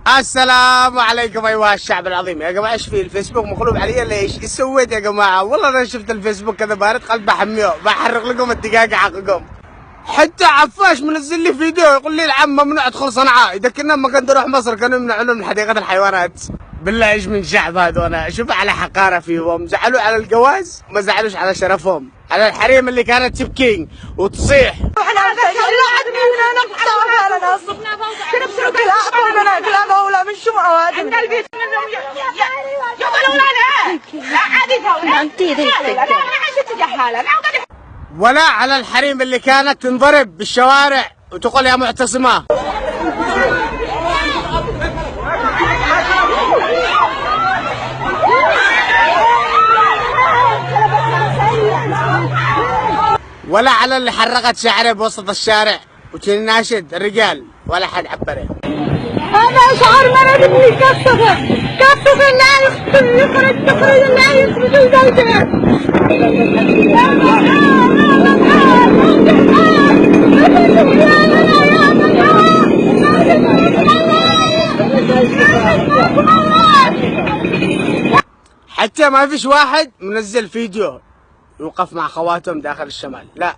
السلام عليكم ايها الشعب العظيم. يا جماعه ايش في الفيسبوك مقلوب علي ليش؟ ايش سويت يا جماعه؟ والله انا شفت الفيسبوك كذا بارد قلب بحميه بحرق لكم الدقاقه حقكم. حتى عفاش منزل لي فيديو يقول لي العم ممنوع ادخل صنعاء، اذا كنا ما كنت اروح مصر كانوا يمنعونا من حديقه الحيوانات. بالله ايش من شعب هذول؟ شوف على حقاره فيهم، زعلوا على الجواز ما زعلوش على شرفهم، على الحريم اللي كانت تبكي وتصيح. ولا على الحريم اللي كانت تنضرب بالشوارع وتقول يا معتصمة. ولا على اللي حرقت شعره بوسط الشارع وتناشد الرجال ولا حد عبره. هذا شعر مرض ابني كفف الناس يخرج الناس من البيت. حتى ما فيش واحد منزل فيديو يوقف مع خواتهم داخل الشمال، لا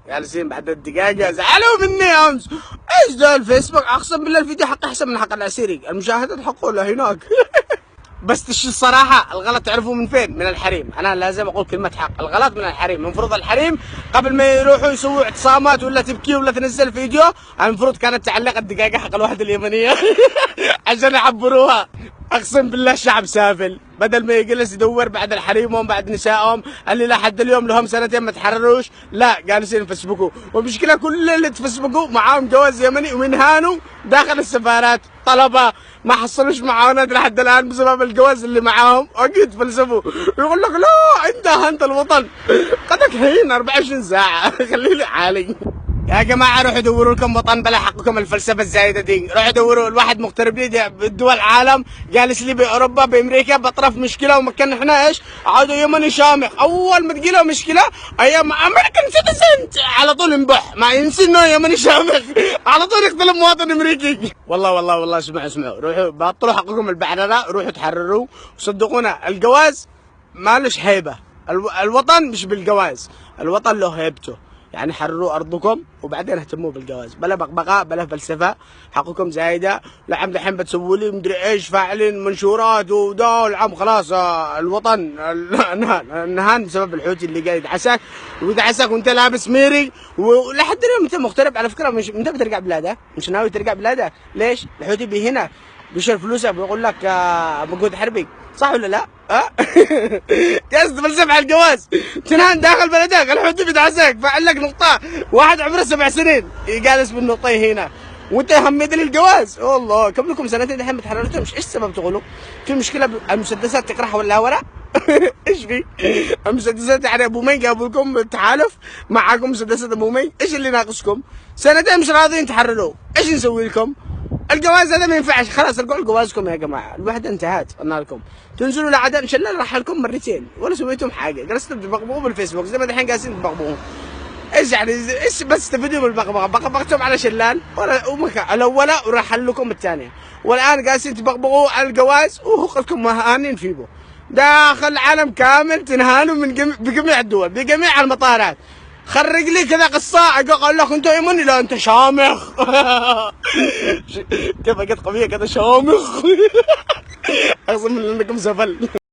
جالسين بعد الدقايق زعلوا مني امس. ايش ذا الفيسبوك؟ اقسم بالله الفيديو حقي احسن من حق العسيري، المشاهدات حقه له هناك. بس الصراحه الغلط تعرفوا من فين؟ من الحريم. انا لازم اقول كلمه حق، الغلط من الحريم. المفروض الحريم قبل ما يروحوا يسووا اعتصامات ولا تبكي ولا تنزل فيديو، المفروض كانت تعلق الدقايق حق الوحده اليمنيه عشان يعبروها. اقسم بالله الشعب سافل، بدل ما يجلس يدور بعد الحريمهم بعد نسائهم اللي لحد اليوم لهم سنتين ما تحرروش، لا جالسين يفسبكوا. والمشكله كل اللي تفسبكوا معاهم جواز يمني ومنهانوا داخل السفارات، طلبه ما حصلوش معاونات لحد الان بسبب الجواز اللي معاهم، اكيد فلسفوا يقول لك لا انت هنت الوطن قدك هين 24 ساعه خلي لي حالي. يا جماعه روحوا دوروا لكم وطن بلا حقكم الفلسفه الزايده دي، روحوا دوروا. الواحد مغترب لي بدول العالم جالس لي باوروبا بامريكا بطرف مشكله ومكان احنا ايش؟ عادوا يمني شامخ، اول ما تجي له مشكله ايام امريكان سيتيزن على طول ينبح، ما ينسي انه يمني شامخ على طول يقتل مواطن امريكي. والله اسمعوا روحوا بطلوا حقكم البعرره، روحوا تحرروا وصدقونا الجواز مالوش هيبه. الوطن مش بالجواز، الوطن له هيبته. يعني حرروا ارضكم وبعدين اهتموا بالجواز، بلا بقبقه بلا فلسفه، حقكم زايده. لعم دحين بتسووا لي مدري ايش فاعلين منشورات وده العم خلاص الوطن نهان بسبب الحوثي اللي قاعد يدعسك ويدعسك وانت لابس ميري ولحد اليوم انت مغترب على فكره. مش انت بترجع بلادك؟ مش ناوي ترجع بلادك؟ ليش؟ الحوثي بي هنا بيشيل فلوسك بيقول لك مجهود حربي، صح ولا لا؟ جالس تفلسف على الجواز، تنهان داخل بلدك الحوثي بيدعسك فاعل لك نقطة، واحد عمره 7 سنين جالس بالنقطة هنا وانت هميت للجواز. والله كم لكم سنتين دحين ما تحررتهمش، ايش السبب تقولوا؟ في مشكلة المسدسات تكرهها ولا ورا؟ ايش في؟ المسدسات يعني ابو مي جابوا لكم تحالف معاكم مسدسات ابو مي، ايش اللي ناقصكم؟ سنتين مش راضيين تحرروا، ايش نسوي لكم؟ الجواز هذا ما ينفعش، خلاص ارجعوا لجوازكم يا جماعه، الوحده انتهت، قلنا لكم تنزلوا لعدن شلال راح لكم مرتين ولا سويتم حاجه، جلستوا تبقبقوا بالفيسبوك زي ما دحين جالسين تبقبقوا. ايش يعني ايش بس استفيدوا بالبقبقه؟ بقبقتم على شلال ولا الاولى وراح لكم الثانيه، والان جالسين تبقبقوا على الجواز وحقكم مهانين فيه. داخل العالم كامل تنهانوا من بجميع الدول بجميع المطارات. خرج لي كذا قصة اقول لك انت يمني، لا انت شامخ. كيف قد قوية كذا شامخ. اقسم بالله انكم سفل.